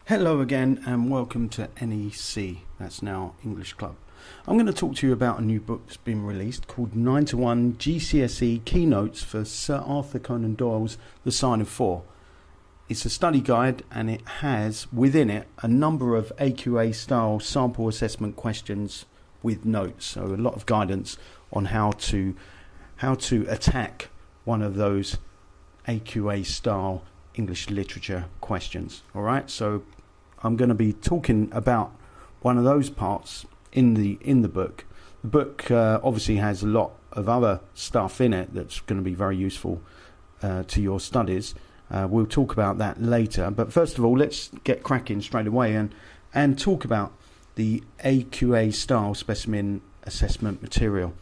Hello again and welcome to NEC, that's now English Club. I'm going to talk to you about a new book that's been released called 9 to 1 GCSE Keynotes for Sir Arthur Conan Doyle's The Sign of Four. It's a study guide and it has within it a number of AQA style sample assessment questions with notes, so a lot of guidance on how to attack one of those AQA style English literature questions. Alright, so I'm going to be talking about one of those parts in the book. The book obviously has a lot of other stuff in it that's going to be very useful to your studies. We'll talk about that later, but first of all let's get cracking straight away and talk about the AQA style specimen assessment material.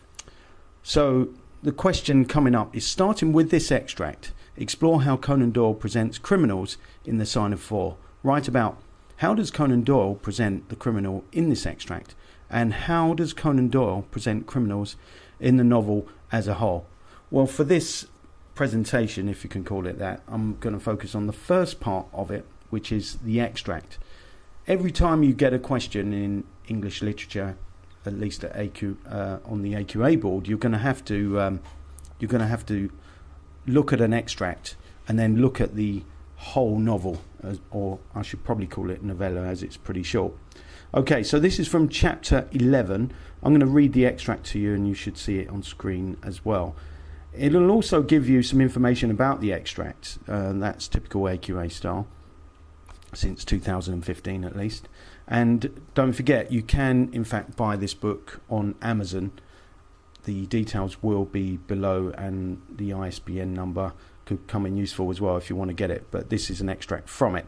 So the question coming up is, starting with this extract, explore how Conan Doyle presents criminals in The Sign of Four. Write about how does Conan Doyle present the criminal in this extract, and how does Conan Doyle present criminals in the novel as a whole. Well, for this presentation, if you can call it that, I'm going to focus on the first part of it, which is the extract. Every time you get a question in English literature, at least at on the AQA board, you're going to have to look at an extract and then look at the whole novel, or I should probably call it novella as it's pretty short. Okay, so this is from chapter 11. I'm going to read the extract to you and you should see it on screen as well. It'll also give you some information about the extract, that's typical AQA style, since 2015 at least. And don't forget, you can in fact buy this book on Amazon. The details will be below and the ISBN number could come in useful as well if you want to get it, but this is an extract from it.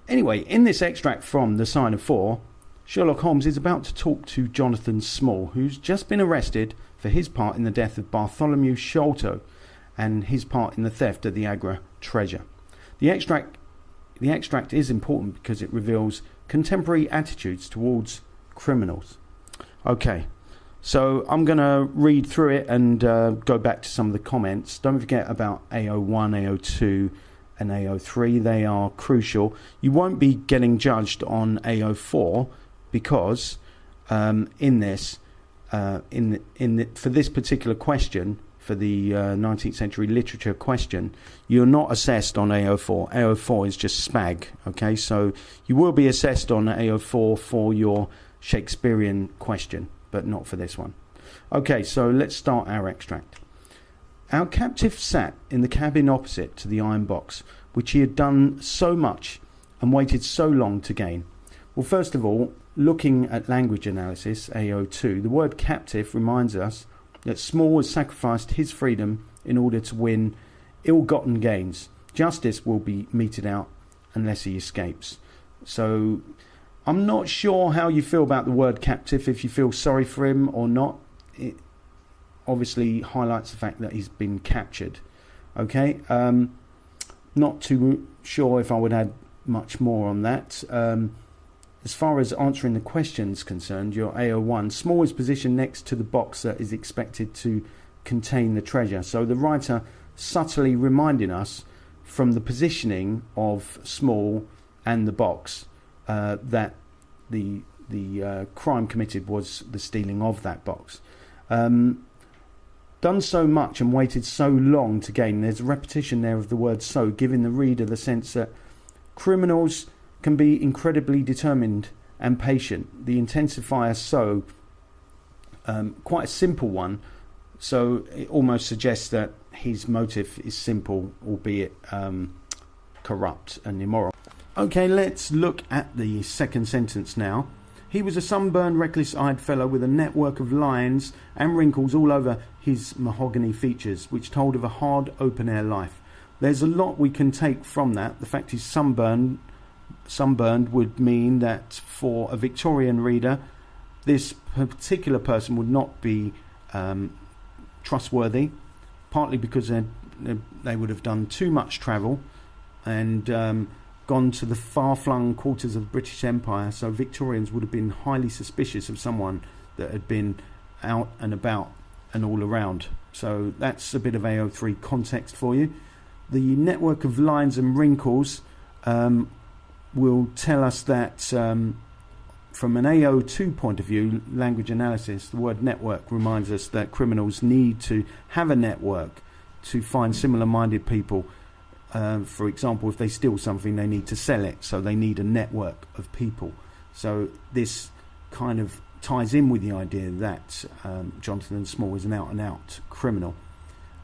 Anyway, in this extract from The Sign of Four, Sherlock Holmes is about to talk to Jonathan Small, who's just been arrested for his part in the death of Bartholomew Sholto and his part in the theft of the Agra treasure. The extract is important because it reveals contemporary attitudes towards criminals. Okay, so I'm going to read through it and go back to some of the comments. Don't forget about AO1, AO2 and AO3. They are crucial. You won't be getting judged on AO4 because in this, for this particular question, for the 19th century literature question, you're not assessed on AO4. AO4 is just SPAG, okay? So you will be assessed on AO4 for your Shakespearean question, but not for this one. Okay, so let's start our extract. Our captive sat in the cabin opposite to the iron box, which he had done so much and waited so long to gain. Well, first of all, looking at language analysis, AO2, the word captive reminds us that Small has sacrificed his freedom in order to win ill-gotten gains. Justice will be meted out unless he escapes. So I'm not sure how you feel about the word captive, if you feel sorry for him or not. It obviously highlights the fact that he's been captured. Okay, not too sure if I would add much more on that. As far as answering the questions concerned, your AO1, Small is positioned next to the box that is expected to contain the treasure. So the writer subtly reminding us from the positioning of Small and the box that the crime committed was the stealing of that box. Done so much and waited so long to gain. There's a repetition there of the word so, giving the reader the sense that criminals can be incredibly determined and patient. The intensifier so, quite a simple one, so it almost suggests that his motive is simple, albeit corrupt and immoral. Okay, let's look at the second sentence now. He was a sunburned, reckless-eyed fellow with a network of lines and wrinkles all over his mahogany features, which told of a hard, open-air life. There's a lot we can take from that. The fact he's sunburned would mean that for a Victorian reader, this particular person would not be trustworthy, partly because they would have done too much travel and gone to the far-flung quarters of the British Empire, so Victorians would have been highly suspicious of someone that had been out and about and all around. So that's a bit of AO3 context for you. The network of lines and wrinkles will tell us that from an AO2 point of view, language analysis, the word network reminds us that criminals need to have a network to find similar-minded people. For example, if they steal something, they need to sell it, so they need a network of people. So this kind of ties in with the idea that Jonathan Small is an out-and-out criminal,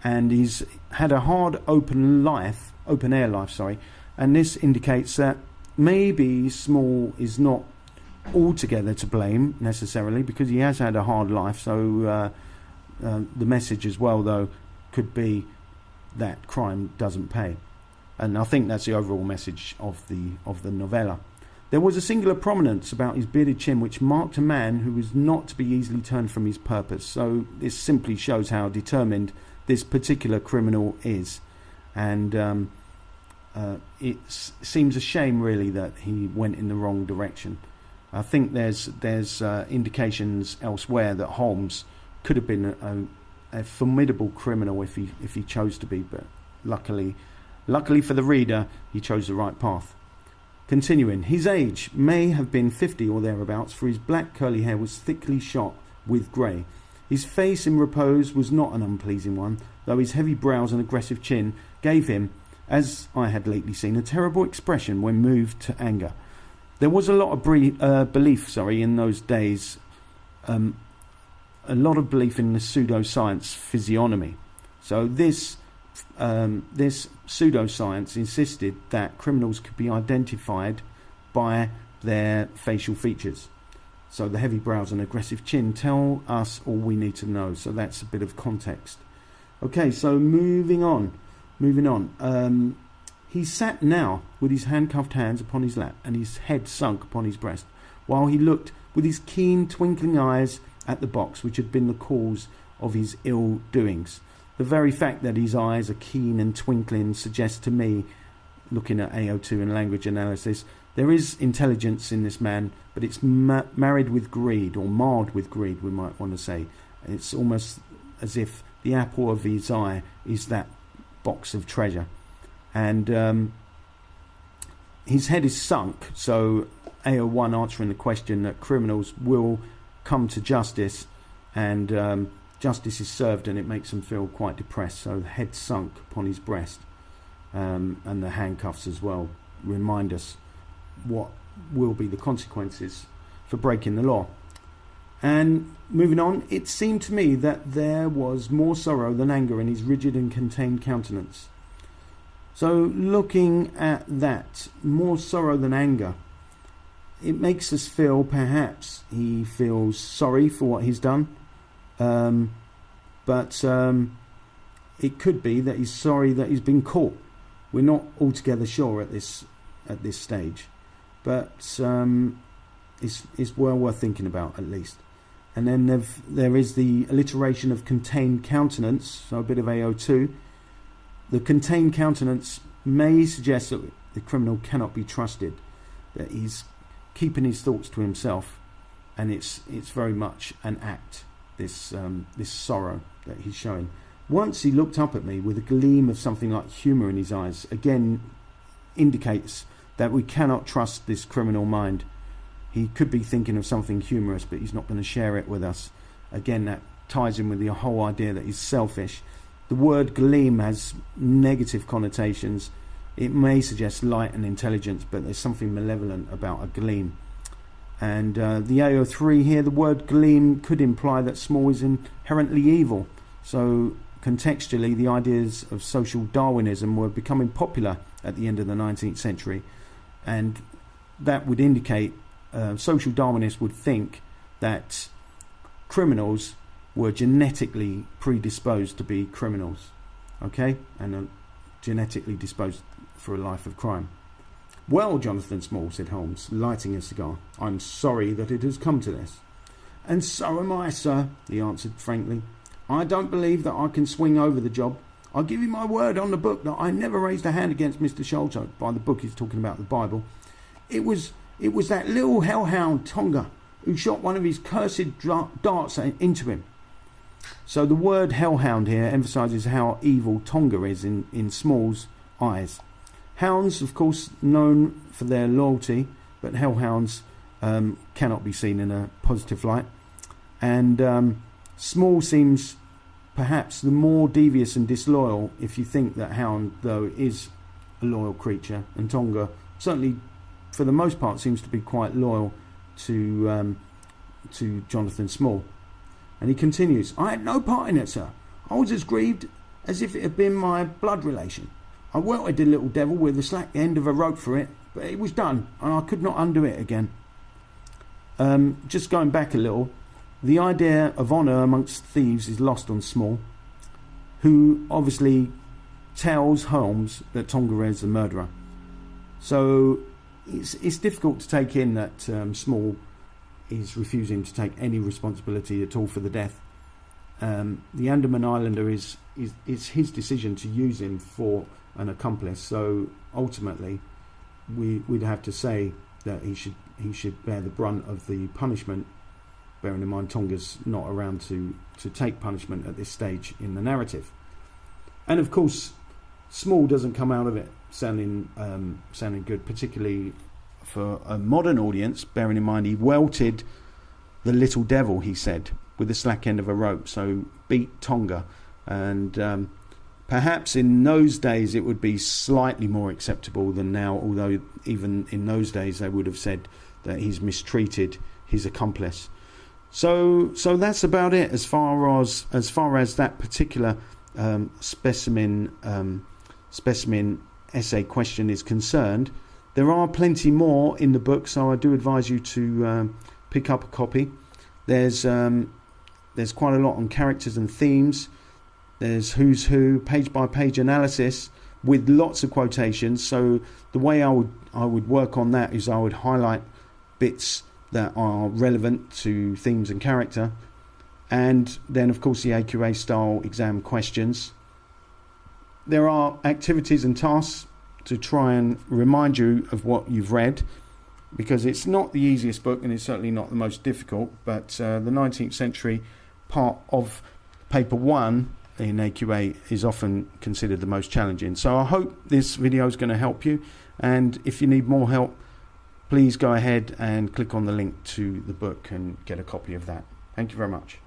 and he's had a hard open-air life, and this indicates that maybe Small is not altogether to blame necessarily, because he has had a hard life. So the message as well, though, could be that crime doesn't pay, and I think that's the overall message of the novella. There was a singular prominence about his bearded chin which marked a man who was not to be easily turned from his purpose. So this simply shows how determined this particular criminal is, and it seems a shame really that he went in the wrong direction. I think there's indications elsewhere that Holmes could have been a formidable criminal if he chose to be, but luckily for the reader, he chose the right path. Continuing, his age may have been 50 or thereabouts, for his black curly hair was thickly shot with grey. His face in repose was not an unpleasing one, though his heavy brows and aggressive chin gave him, as I had lately seen, a terrible expression when moved to anger. There was a lot of belief in those days, a lot of belief in the pseudoscience physiognomy. So this pseudoscience insisted that criminals could be identified by their facial features. So the heavy brows and aggressive chin tell us all we need to know. So that's a bit of context. Okay, so moving on. He sat now with his handcuffed hands upon his lap and his head sunk upon his breast, while he looked with his keen twinkling eyes at the box which had been the cause of his ill doings. The very fact that his eyes are keen and twinkling suggests to me, looking at AO2 and language analysis, there is intelligence in this man, but it's married with greed, or marred with greed, we might want to say. It's almost as if the apple of his eye is that box of treasure. And his head is sunk, so AO1 answering the question that criminals will come to justice, and justice is served, and it makes them feel quite depressed. So the head sunk upon his breast, and the handcuffs as well remind us what will be the consequences for breaking the law. And moving on, it seemed to me that there was more sorrow than anger in his rigid and contained countenance. So looking at that, more sorrow than anger, it makes us feel perhaps he feels sorry for what he's done, but it could be that he's sorry that he's been caught. We're not altogether sure at this stage, but it's well worth thinking about at least. And then there is the alliteration of contained countenance, so a bit of AO2. The contained countenance may suggest that the criminal cannot be trusted, that he's keeping his thoughts to himself, and it's very much an act, this sorrow that he's showing. Once he looked up at me with a gleam of something like humour in his eyes, again indicates that we cannot trust this criminal mind. He could be thinking of something humorous, but he's not going to share it with us. Again, that ties in with the whole idea that he's selfish. The word gleam has negative connotations. It may suggest light and intelligence, but there's something malevolent about a gleam. And the AO3 here, the word gleam could imply that Small is inherently evil. So contextually, the ideas of social Darwinism were becoming popular at the end of the 19th century, and that would indicate social Darwinists would think that criminals were genetically predisposed to be criminals, okay, and are genetically disposed for a life of crime. Well, Jonathan Small, said Holmes, lighting a cigar, I'm sorry that it has come to this. And so am I, sir, he answered frankly. I don't believe that I can swing over the job. I'll give you my word on the book that I never raised a hand against Mr. Sholto. By the book, he's talking about the Bible. It was that little hellhound Tonga who shot one of his cursed darts into him. So the word hellhound here emphasises how evil Tonga is in Small's eyes. Hounds, of course, known for their loyalty, but hellhounds cannot be seen in a positive light. And Small seems perhaps the more devious and disloyal, if you think that Hound, though, is a loyal creature, and Tonga certainly, for the most part, seems to be quite loyal to Jonathan Small. And he continues, "I had no part in it, sir. I was as grieved as if it had been my blood relation. I welted the little devil with the slack end of a rope for it, but it was done, and I could not undo it again." Just going back a little, the idea of honour amongst thieves is lost on Small, who obviously tells Holmes that Tonga is the murderer. So it's difficult to take in that Small is refusing to take any responsibility at all for the death. The Andaman Islander is his decision to use him for an accomplice. So ultimately, we'd have to say that he should bear the brunt of the punishment. Bearing in mind Tonga's not around to take punishment at this stage in the narrative. And of course, Small doesn't come out of it sounding good, particularly for a modern audience, bearing in mind he welted the little devil, he said, with the slack end of a rope, so beat Tonga. And perhaps in those days it would be slightly more acceptable than now, although even in those days they would have said that he's mistreated his accomplice. So that's about it as far as that particular specimen essay question is concerned. There are plenty more in the book, so I do advise you to pick up a copy. There's quite a lot on characters and themes. There's who's who, page by page analysis with lots of quotations. So the way I would work on that is I would highlight bits that are relevant to themes and character, and then of course the AQA style exam questions. There are activities and tasks to try and remind you of what you've read, because it's not the easiest book and it's certainly not the most difficult, but the 19th century part of paper 1 in AQA is often considered the most challenging. So I hope this video is going to help you, and if you need more help, please go ahead and click on the link to the book and get a copy of that. Thank you very much.